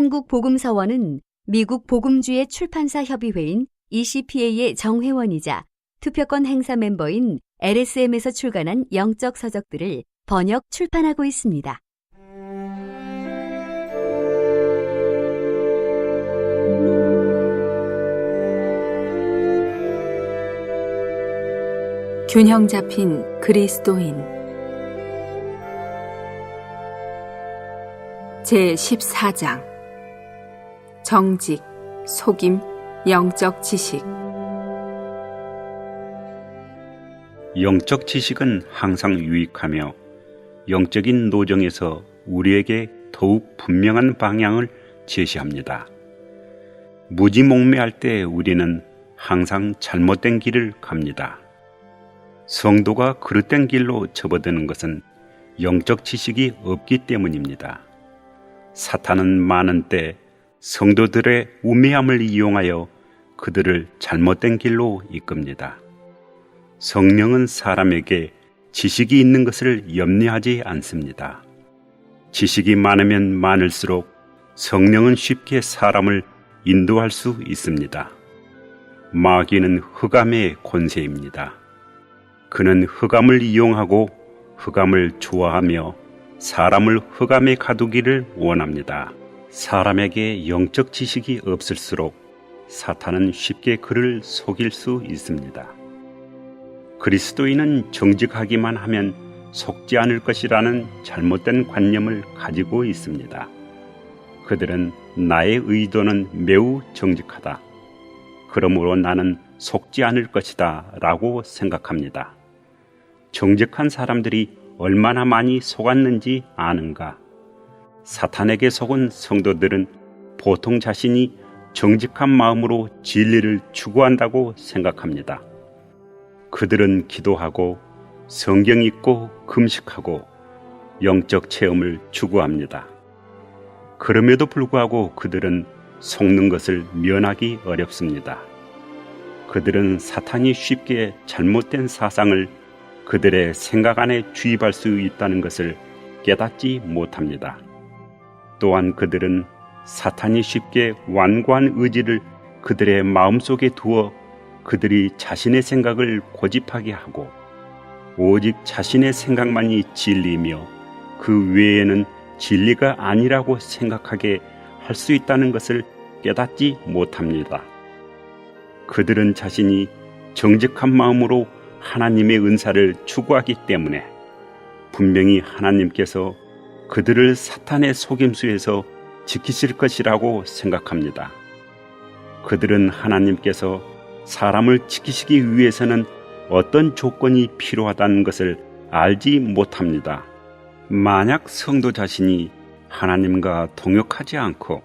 한국복음서원은 미국 복음주의 출판사 협의회인 ECPA의 정회원이자 투표권 행사 멤버인 LSM에서 출간한 영적 서적들을 번역 출판하고 있습니다. 균형 잡힌 그리스도인 제14장 정직, 속임, 영적 지식. 영적 지식은 항상 유익하며 영적인 노정에서 우리에게 더욱 분명한 방향을 제시합니다. 무지몽매할 때 우리는 항상 잘못된 길을 갑니다. 성도가 그릇된 길로 접어드는 것은 영적 지식이 없기 때문입니다. 사탄은 많은 때 성도들의 우매함을 이용하여 그들을 잘못된 길로 이끕니다. 성령은 사람에게 지식이 있는 것을 염려하지 않습니다. 지식이 많으면 많을수록 성령은 쉽게 사람을 인도할 수 있습니다. 마귀는 흑암의 권세입니다. 그는 흑암을 이용하고 흑암을 좋아하며 사람을 흑암에 가두기를 원합니다. 사람에게 영적 지식이 없을수록 사탄은 쉽게 그를 속일 수 있습니다. 그리스도인은 정직하기만 하면 속지 않을 것이라는 잘못된 관념을 가지고 있습니다. 그들은 나의 의도는 매우 정직하다. 그러므로 나는 속지 않을 것이다 라고 생각합니다. 정직한 사람들이 얼마나 많이 속았는지 아는가? 사탄에게 속은 성도들은 보통 자신이 정직한 마음으로 진리를 추구한다고 생각합니다. 그들은 기도하고 성경 읽고 금식하고 영적 체험을 추구합니다. 그럼에도 불구하고 그들은 속는 것을 면하기 어렵습니다. 그들은 사탄이 쉽게 잘못된 사상을 그들의 생각 안에 주입할 수 있다는 것을 깨닫지 못합니다. 또한 그들은 사탄이 쉽게 완고한 의지를 그들의 마음속에 두어 그들이 자신의 생각을 고집하게 하고 오직 자신의 생각만이 진리이며 그 외에는 진리가 아니라고 생각하게 할 수 있다는 것을 깨닫지 못합니다. 그들은 자신이 정직한 마음으로 하나님의 은사를 추구하기 때문에 분명히 하나님께서 그들을 사탄의 속임수에서 지키실 것이라고 생각합니다. 그들은 하나님께서 사람을 지키시기 위해서는 어떤 조건이 필요하다는 것을 알지 못합니다. 만약 성도 자신이 하나님과 동역하지 않고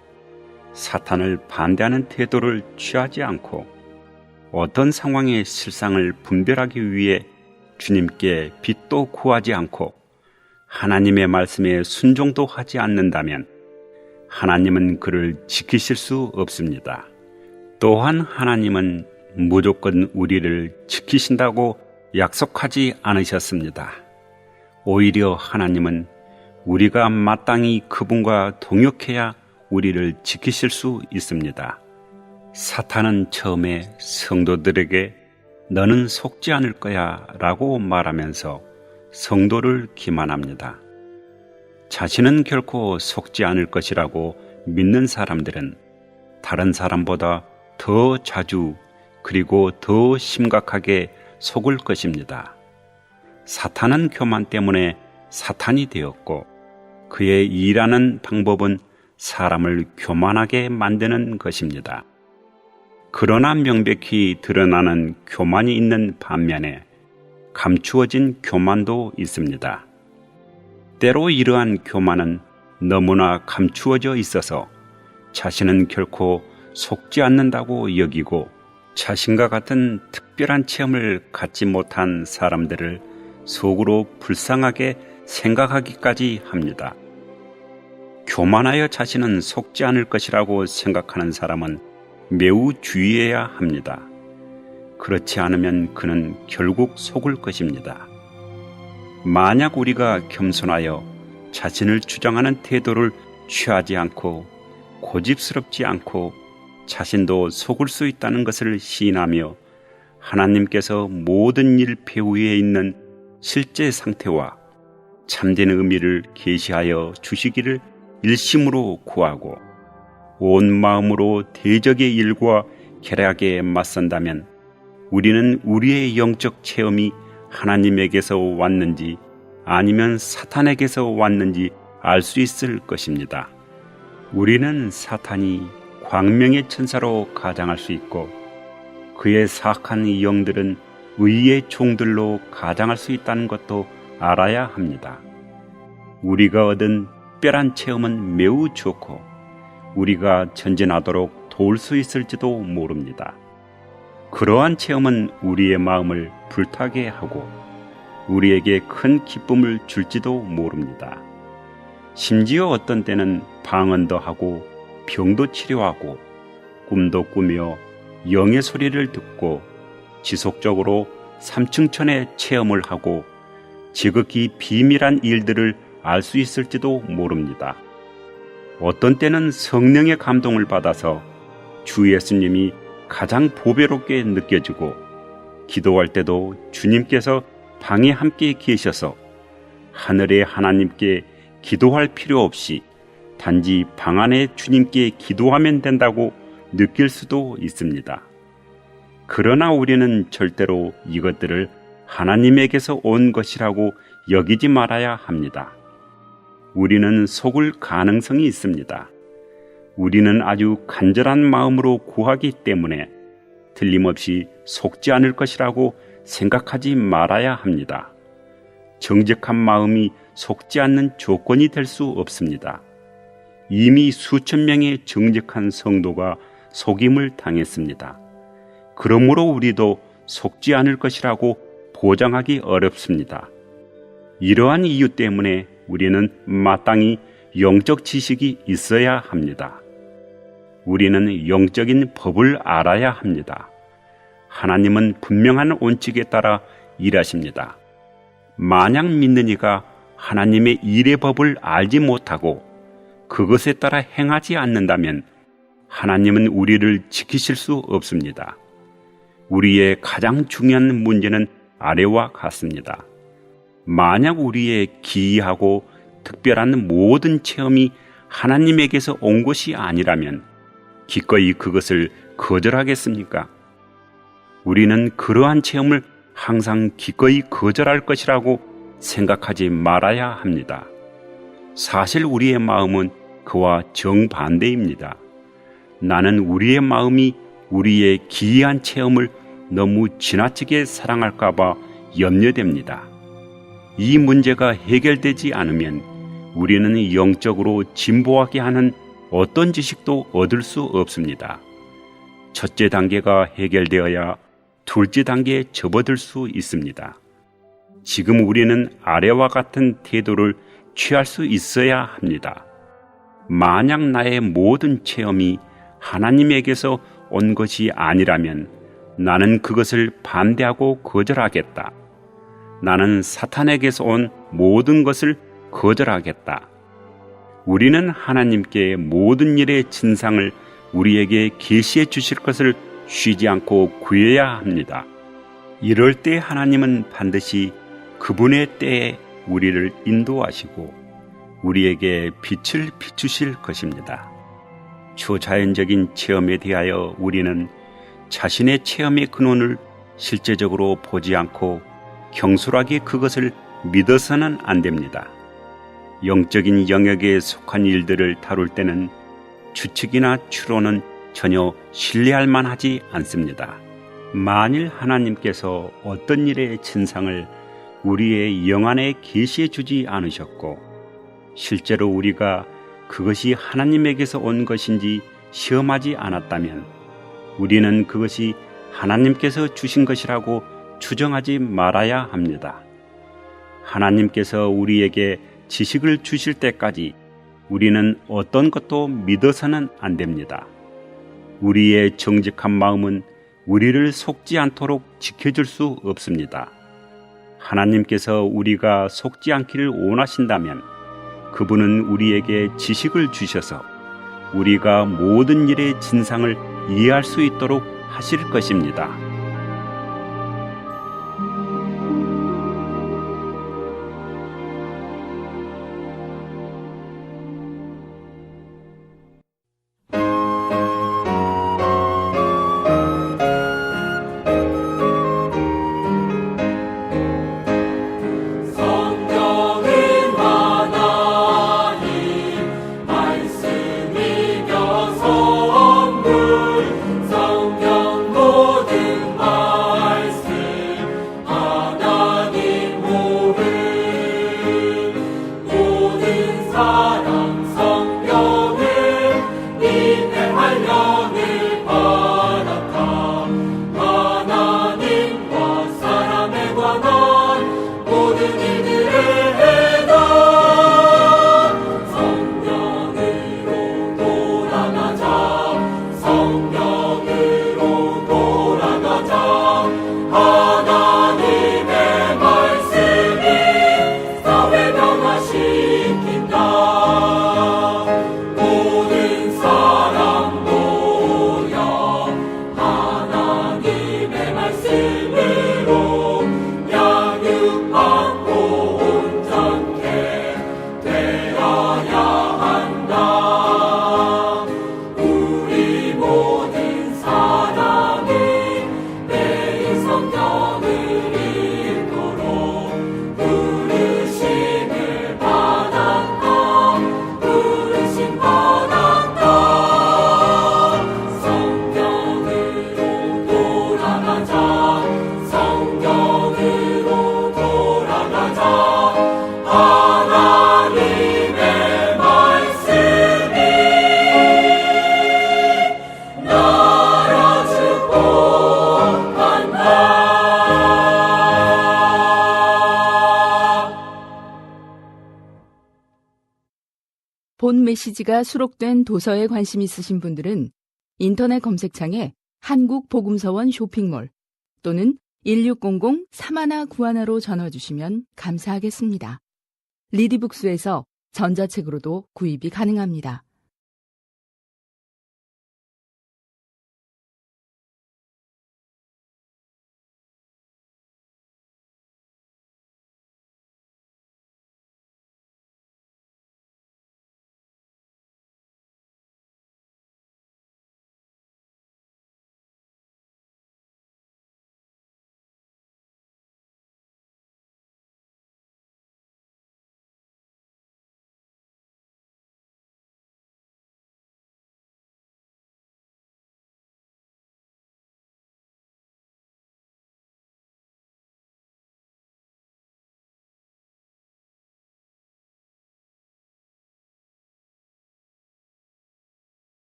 사탄을 반대하는 태도를 취하지 않고 어떤 상황의 실상을 분별하기 위해 주님께 빛도 구하지 않고 하나님의 말씀에 순종도 하지 않는다면 하나님은 그를 지키실 수 없습니다. 또한 하나님은 무조건 우리를 지키신다고 약속하지 않으셨습니다. 오히려 하나님은 우리가 마땅히 그분과 동역해야 우리를 지키실 수 있습니다. 사탄은 처음에 성도들에게 너는 속지 않을 거야 라고 말하면서 성도를 기만합니다. 자신은 결코 속지 않을 것이라고 믿는 사람들은 다른 사람보다 더 자주 그리고 더 심각하게 속을 것입니다. 사탄은 교만 때문에 사탄이 되었고 그의 일하는 방법은 사람을 교만하게 만드는 것입니다. 그러나 명백히 드러나는 교만이 있는 반면에 감추어진 교만도 있습니다. 때로 이러한 교만은 너무나 감추어져 있어서 자신은 결코 속지 않는다고 여기고 자신과 같은 특별한 체험을 갖지 못한 사람들을 속으로 불쌍하게 생각하기까지 합니다. 교만하여 자신은 속지 않을 것이라고 생각하는 사람은 매우 주의해야 합니다. 그렇지 않으면 그는 결국 속을 것입니다. 만약 우리가 겸손하여 자신을 주장하는 태도를 취하지 않고 고집스럽지 않고 자신도 속을 수 있다는 것을 시인하며 하나님께서 모든 일 배후에 있는 실제 상태와 참된 의미를 계시하여 주시기를 일심으로 구하고 온 마음으로 대적의 일과 계략에 맞선다면 우리는 우리의 영적 체험이 하나님에게서 왔는지 아니면 사탄에게서 왔는지 알 수 있을 것입니다. 우리는 사탄이 광명의 천사로 가장할 수 있고 그의 사악한 영들은 의의 종들로 가장할 수 있다는 것도 알아야 합니다. 우리가 얻은 특별한 체험은 매우 좋고 우리가 전진하도록 도울 수 있을지도 모릅니다. 그러한 체험은 우리의 마음을 불타게 하고 우리에게 큰 기쁨을 줄지도 모릅니다. 심지어 어떤 때는 방언도 하고 병도 치료하고 꿈도 꾸며 영의 소리를 듣고 지속적으로 삼층천의 체험을 하고 지극히 비밀한 일들을 알 수 있을지도 모릅니다. 어떤 때는 성령의 감동을 받아서 주 예수님이 가장 보배롭게 느껴지고 기도할 때도 주님께서 방에 함께 계셔서 하늘의 하나님께 기도할 필요 없이 단지 방 안에 주님께 기도하면 된다고 느낄 수도 있습니다. 그러나 우리는 절대로 이것들을 하나님에게서 온 것이라고 여기지 말아야 합니다. 우리는 속을 가능성이 있습니다. 우리는 아주 간절한 마음으로 구하기 때문에 틀림없이 속지 않을 것이라고 생각하지 말아야 합니다. 정직한 마음이 속지 않는 조건이 될 수 없습니다. 이미 수천 명의 정직한 성도가 속임을 당했습니다. 그러므로 우리도 속지 않을 것이라고 보장하기 어렵습니다. 이러한 이유 때문에 우리는 마땅히 영적 지식이 있어야 합니다. 우리는 영적인 법을 알아야 합니다. 하나님은 분명한 원칙에 따라 일하십니다. 만약 믿는 이가 하나님의 일의 법을 알지 못하고 그것에 따라 행하지 않는다면 하나님은 우리를 지키실 수 없습니다. 우리의 가장 중요한 문제는 아래와 같습니다. 만약 우리의 기이하고 특별한 모든 체험이 하나님에게서 온 것이 아니라면 기꺼이 그것을 거절하겠습니까? 우리는 그러한 체험을 항상 기꺼이 거절할 것이라고 생각하지 말아야 합니다. 사실 우리의 마음은 그와 정반대입니다. 나는 우리의 마음이 우리의 기이한 체험을 너무 지나치게 사랑할까 봐 염려됩니다. 이 문제가 해결되지 않으면 우리는 영적으로 진보하게 하는 어떤 지식도 얻을 수 없습니다. 첫째 단계가 해결되어야 둘째 단계에 접어들 수 있습니다. 지금 우리는 아래와 같은 태도를 취할 수 있어야 합니다. 만약 나의 모든 체험이 하나님에게서 온 것이 아니라면 나는 그것을 반대하고 거절하겠다. 나는 사탄에게서 온 모든 것을 거절하겠다. 우리는 하나님께 모든 일의 진상을 우리에게 계시해 주실 것을 쉬지 않고 구해야 합니다. 이럴 때 하나님은 반드시 그분의 때에 우리를 인도하시고 우리에게 빛을 비추실 것입니다. 초자연적인 체험에 대하여 우리는 자신의 체험의 근원을 실제적으로 보지 않고 경솔하게 그것을 믿어서는 안 됩니다. 영적인 영역에 속한 일들을 다룰 때는 추측이나 추론은 전혀 신뢰할 만하지 않습니다. 만일 하나님께서 어떤 일의 진상을 우리의 영 안에 계시해 주지 않으셨고 실제로 우리가 그것이 하나님에게서 온 것인지 시험하지 않았다면 우리는 그것이 하나님께서 주신 것이라고 추정하지 말아야 합니다. 하나님께서 우리에게 지식을 주실 때까지 우리는 어떤 것도 믿어서는 안 됩니다. 우리의 정직한 마음은 우리를 속지 않도록 지켜줄 수 없습니다. 하나님께서 우리가 속지 않기를 원하신다면 그분은 우리에게 지식을 주셔서 우리가 모든 일의 진상을 이해할 수 있도록 하실 것입니다. 본 메시지가 수록된 도서에 관심 있으신 분들은 인터넷 검색창에 한국복음서원 쇼핑몰 또는 1600-3191로 전화 주시면 감사하겠습니다. 리디북스에서 전자책으로도 구입이 가능합니다.